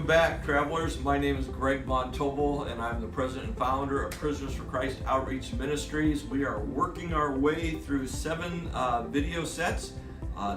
back, travelers. My name is Greg Von Tobel, and I'm the president and founder of Prisoners for Christ Outreach Ministries. We are working our way through 7 video sets.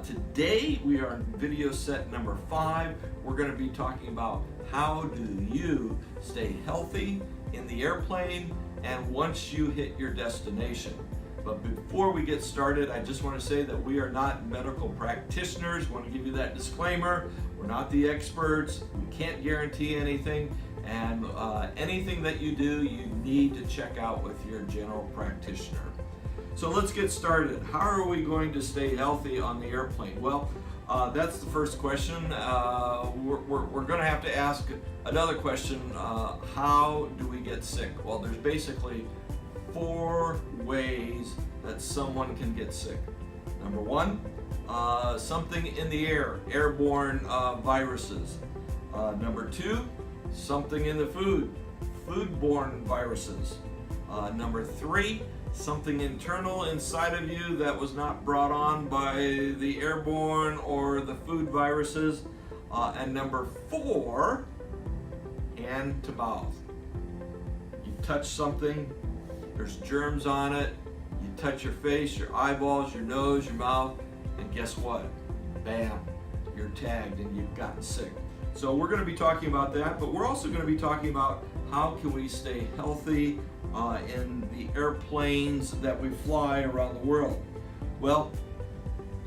Today, we are in video set number 5. We're going to be talking about how do you stay healthy in the airplane and once you hit your destination. But before we get started, I just want to say that we are not medical practitioners. I want to give you that disclaimer. We're not the experts. We can't guarantee anything. And anything that you do, you need to check out with your general practitioner. So let's get started. How are we going to stay healthy on the airplane? Well, that's the first question. We're going to have to ask another question. How do we get sick? Well, there's basically 4 ways that someone can get sick. Number 1, something in the air, airborne viruses. Number 2, something in the food, foodborne viruses. Number 3, something internal inside of you that was not brought on by the airborne or the food viruses. And number 4, hand to mouth. You touch something, there's germs on it, you touch your face, your eyeballs, your nose, your mouth, and guess what? Bam, you're tagged and you've gotten sick. So we're going to be talking about that, but we're also going to be talking about how can we stay healthy in the airplanes that we fly around the world. Well,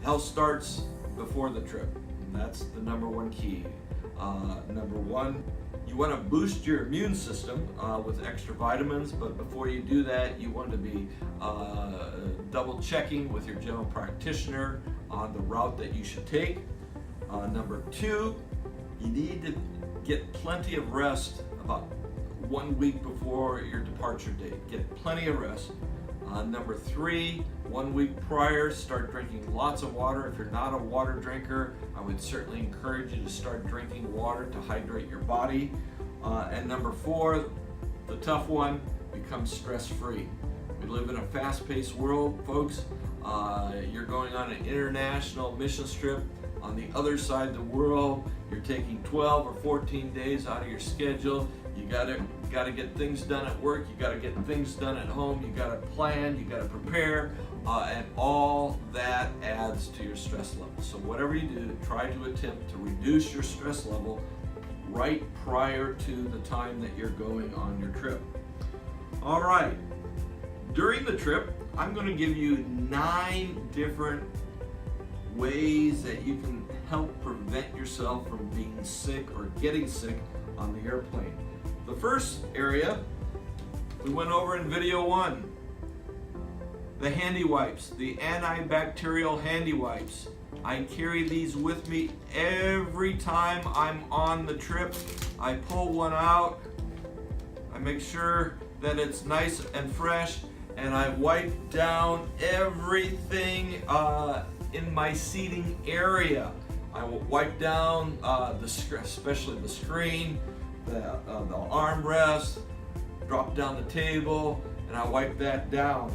health starts before the trip. And that's the number 1 key. Number 1, you want to boost your immune system with extra vitamins, but before you do that, you want to be double checking with your general practitioner on the route that you should take. Number 2, you need to get plenty of rest about 1 week before your departure date. Get plenty of rest. Number 3, 1 week prior, start drinking lots of water. If you're not a water drinker, I would certainly encourage you to start drinking water to hydrate your body. And number 4, the tough one, become stress-free. We live in a fast-paced world, folks. You're going on an international mission trip on the other side of the world. You're taking 12 or 14 days out of your schedule. You gotta get things done at work. You gotta get things done at home. You gotta plan. You gotta prepare, and all that adds to your stress level. So whatever you do, try to attempt to reduce your stress level right prior to the time that you're going on your trip. All right. During the trip, I'm going to give you 9 different ways that you can help prevent yourself from being sick or getting sick on the airplane. The first area we went over in video 1, the handy wipes, the antibacterial handy wipes. I carry these with me every time I'm on the trip. I pull one out, I make sure that it's nice and fresh, and I wipe down everything in my seating area. I will wipe down especially the screen, the armrest, drop down the table, and I wipe that down.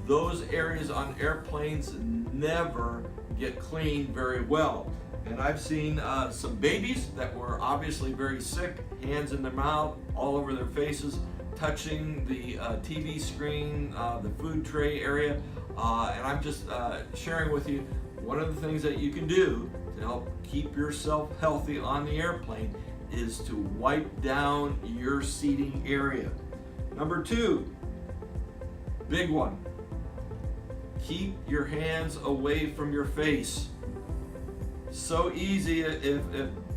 Those areas on airplanes never get cleaned very well. And I've seen some babies that were obviously very sick, hands in their mouth, all over their faces, touching the TV screen, the food tray area. And I'm just sharing with you one of the things that you can do to help keep yourself healthy on the airplane is to wipe down your seating area. Number 2, big one, keep your hands away from your face. So easy if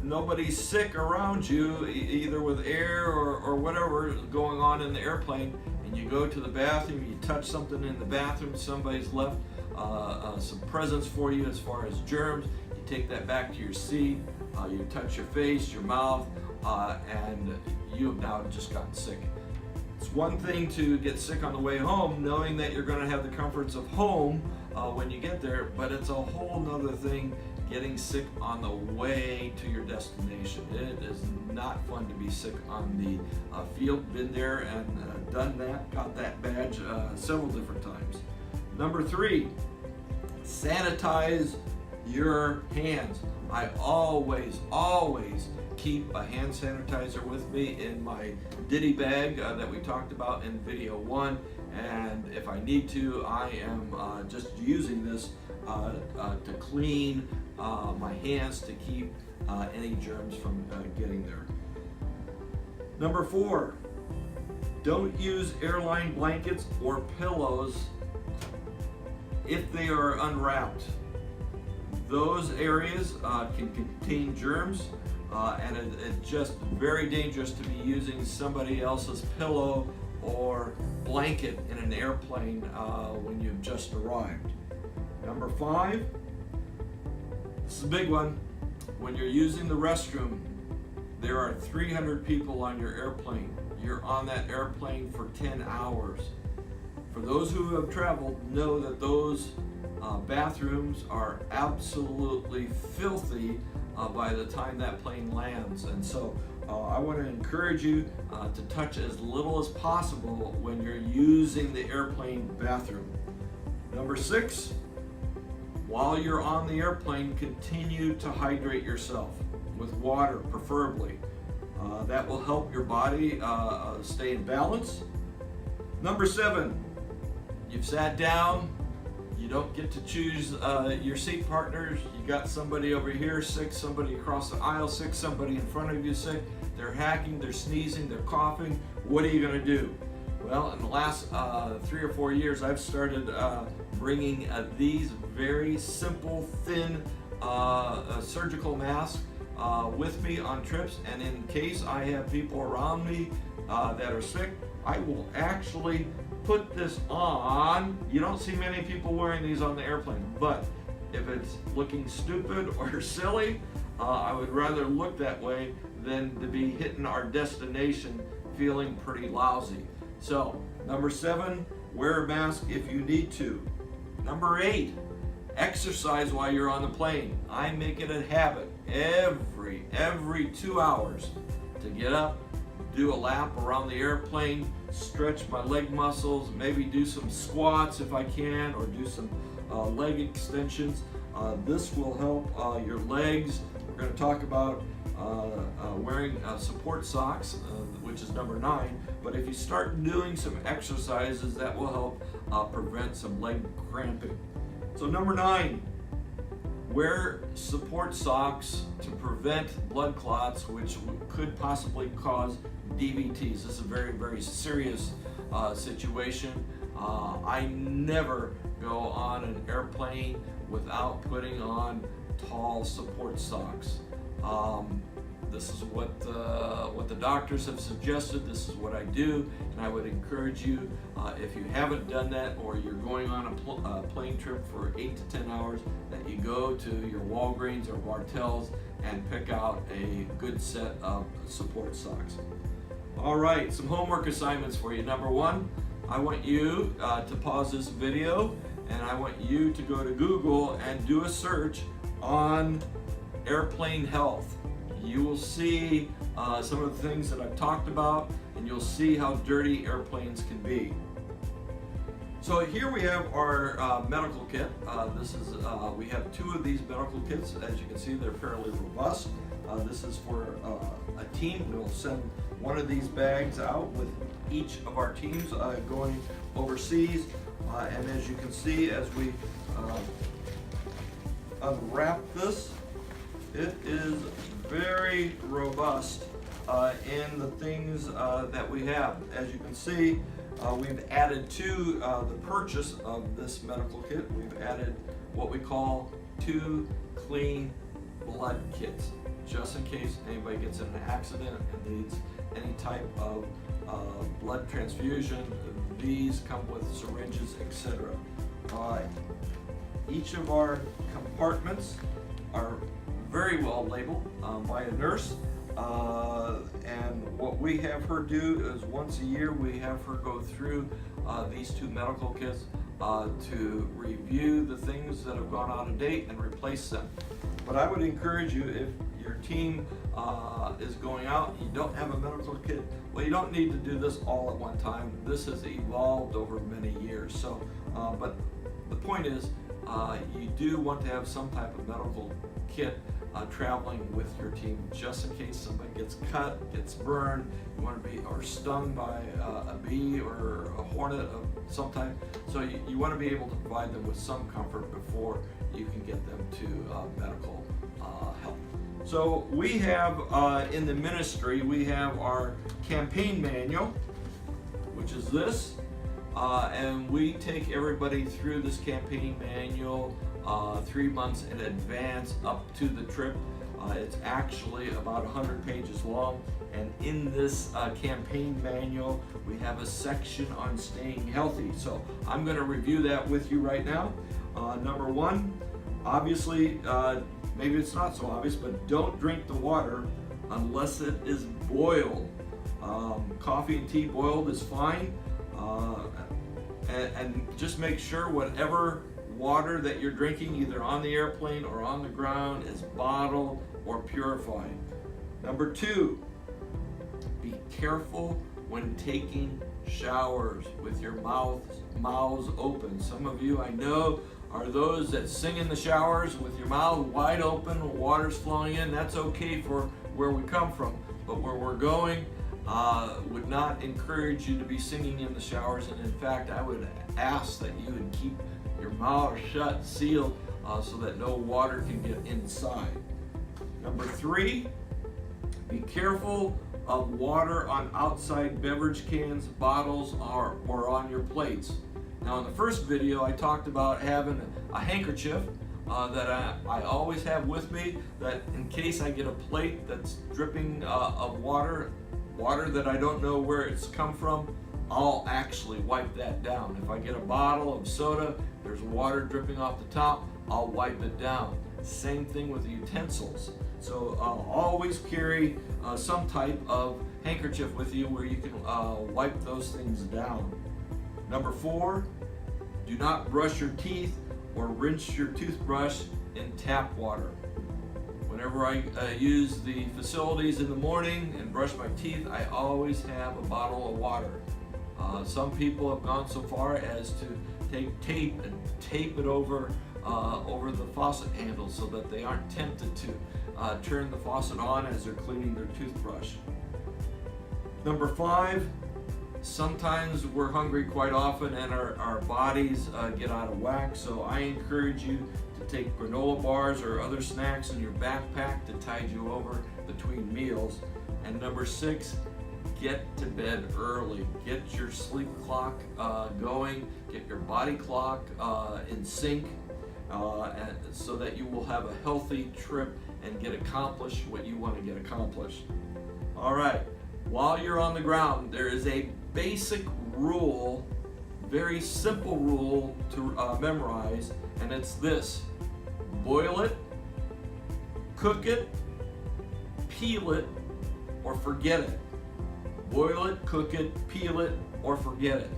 nobody's sick around you, either with air or whatever going on in the airplane, and you go to the bathroom, you touch something in the bathroom, somebody's left some presents for you as far as germs, you take that back to your seat, you touch your face, your mouth, and you have now just gotten sick. It's one thing to get sick on the way home, knowing that you're going to have the comforts of home when you get there, but it's a whole nother thing getting sick on the way to your destination. It is not fun to be sick on the field. Been there and done that, got that badge several different times. Number 3, sanitize your hands. I always keep a hand sanitizer with me in my ditty bag that we talked about in video 1, and if I need to, I am just using this to clean my hands to keep any germs from getting there. Number 4, don't use airline blankets or pillows if they are unwrapped. Those areas can contain germs, and it's just very dangerous to be using somebody else's pillow or blanket in an airplane when you've just arrived. Number 5, this is a big one. When you're using the restroom, there are 300 people on your airplane. You're on that airplane for 10 hours. For those who have traveled, know that those bathrooms are absolutely filthy by the time that plane lands. And so I want to encourage you to touch as little as possible when you're using the airplane bathroom. Number 6, while you're on the airplane, continue to hydrate yourself with water, preferably. That will help your body stay in balance. Number 7, you've sat down. You don't get to choose your seat partners. You got somebody over here sick, somebody across the aisle sick, somebody in front of you sick. They're hacking, they're sneezing, they're coughing. What are you going to do? Well, in the last 3 or 4 years, I've started bringing these very simple, thin surgical masks with me on trips, and in case I have people around me that are sick, I will actually put this on. You don't see many people wearing these on the airplane, but if it's looking stupid or silly, I would rather look that way than to be hitting our destination feeling pretty lousy. So, number 7, wear a mask if you need to. Number 8, exercise while you're on the plane. I make it a habit every 2 hours to get up, do a lap around the airplane, stretch my leg muscles, maybe do some squats if I can, or do some leg extensions. This will help your legs. We're going to talk about wearing support socks, which is number 9. But if you start doing some exercises, that will help prevent some leg cramping. So number 9, wear support socks to prevent blood clots, which could possibly cause DVTs. This is a very, very serious situation. I never go on an airplane without putting on tall support socks. This is what the doctors have suggested. This is what I do, and I would encourage you, if you haven't done that, or you're going on a plane trip for 8 to 10 hours, that you go to your Walgreens or Bartell's and pick out a good set of support socks. All right, some homework assignments for you. Number 1, I want you to pause this video, and I want you to go to Google and do a search on airplane health. You will see some of the things that I've talked about, and you'll see how dirty airplanes can be. So here we have our medical kit. We have 2 of these medical kits. As you can see, they're fairly robust. This is for a team. We'll send one of these bags out with each of our teams going overseas. And as you can see, as we unwrap this, it is very robust in the things that we have. As you can see, we've added to the purchase of this medical kit, we've added what we call 2 clean blood kits, just in case anybody gets in an accident and needs any type of blood transfusion. These come with syringes, etc. Each of our compartments are very well labeled by a nurse, and what we have her do is once a year we have her go through these 2 medical kits to review the things that have gone out of date and replace them. But I would encourage you, if your team is going out, you don't have a medical kit, well, you don't need to do this all at one time. This has evolved over many years. So, but the point is, you do want to have some type of medical kit traveling with your team, just in case somebody gets cut, gets burned, you want to be, or stung by a bee or a hornet of some type. So you want to be able to provide them with some comfort before you can get them to medical help. So we have in the ministry, we have our campaign manual, which is this, and we take everybody through this campaign manual 3 months in advance up to the trip. It's actually about 100 pages long, and in this campaign manual we have a section on staying healthy. So I'm going to review that with you right now. Number one, obviously, maybe it's not so obvious, but don't drink the water unless it is boiled. Coffee and tea boiled is fine, and just make sure whatever water that you're drinking, either on the airplane or on the ground, is bottled or purified. Number two, be careful when taking showers with your mouths open. Some of you I know are those that sing in the showers with your mouth wide open, water's flowing in. That's okay for where we come from, but where we're going, would not encourage you to be singing in the showers. And in fact, I would ask that you would keep your mouth shut, sealed, so that no water can get inside. Number three, be careful of water on outside beverage cans, bottles, or on your plates. Now in the first video I talked about having a handkerchief that I always have with me, that in case I get a plate that's dripping of water that I don't know where it's come from, I'll actually wipe that down. If I get a bottle of soda, there's water dripping off the top, I'll wipe it down. Same thing with the utensils. So always carry some type of handkerchief with you where you can wipe those things down. Number four, do not brush your teeth or rinse your toothbrush in tap water. Whenever I use the facilities in the morning and brush my teeth, I always have a bottle of water. Some people have gone so far as to take tape and tape it over the faucet handle so that they aren't tempted to turn the faucet on as they're cleaning their toothbrush. Number five, sometimes we're hungry quite often and our bodies get out of whack, so I encourage you to take granola bars or other snacks in your backpack to tide you over between meals. And number six, get to bed early. Get your sleep clock going, get your body clock in sync, and so that you will have a healthy trip and get accomplished what you want to get accomplished. All right, while you're on the ground, there is a basic rule, very simple rule to memorize, and it's this: boil it, cook it, peel it, or forget it. Boil it, cook it, peel it, or forget it.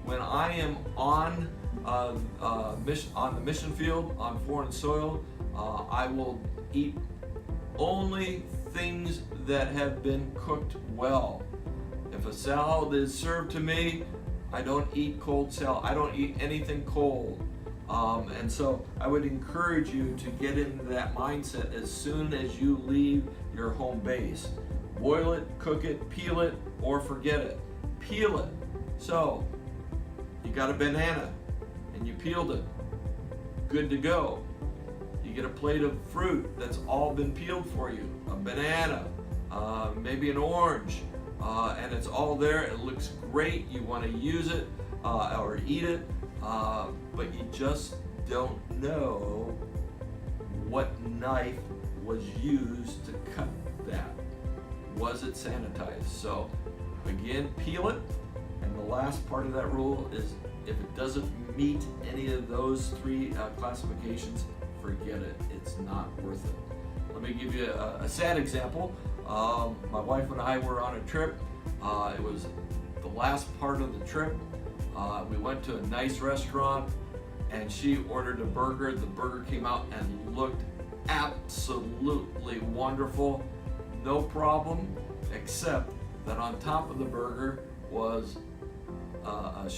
When I am on the mission field on foreign soil, I will eat only things that have been cooked well. If a salad is served to me, I don't eat cold salad. I don't eat anything cold. And so I would encourage you to get into that mindset as soon as you leave your home base. Boil it, cook it, peel it, or forget it. Peel it. So you got a banana and you peeled it. Good to go. You get a plate of fruit that's all been peeled for you. A banana, maybe an orange, and it's all there. It looks great. You want to use it or eat it, but you just don't know what knife was used to cut that. Was it sanitized? So again, peel it. And the last part of that rule is if it doesn't meet any of those three classifications, forget it. It's not worth it. Let me give you a sad example. My wife and I were on a trip. It was the last part of the trip. We went to a nice restaurant and she ordered a burger. The burger came out and looked absolutely wonderful. No problem, except that on top of the burger was a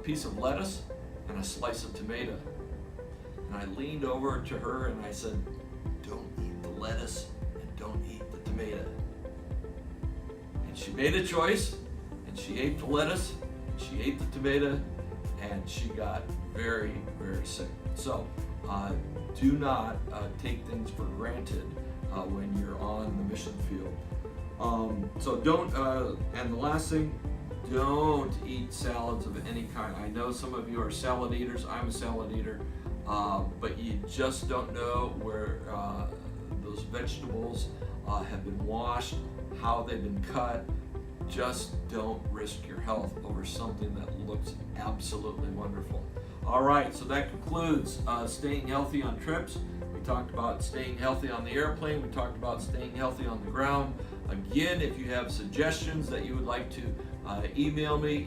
piece of lettuce and a slice of tomato. And I leaned over to her and I said, don't eat the lettuce and don't eat the tomato. And she made a choice, and she ate the lettuce, and she ate the tomato, and she got very, very sick. So do not take things for granted when you're on the mission field. So don't, and the last thing, don't eat salads of any kind. I know some of you are salad eaters. I'm a salad eater, but you just don't know where those vegetables have been washed, how they've been cut. Just don't risk your health over something that looks absolutely wonderful. All right, so that concludes staying healthy on trips. We talked about staying healthy on the airplane. We talked about staying healthy on the ground. Again, if you have suggestions that you would like to email me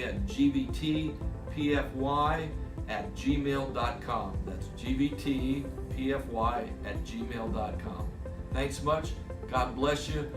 at gvtpfy@gmail.com. That's gvtpfy@gmail.com. Thanks much. God bless you.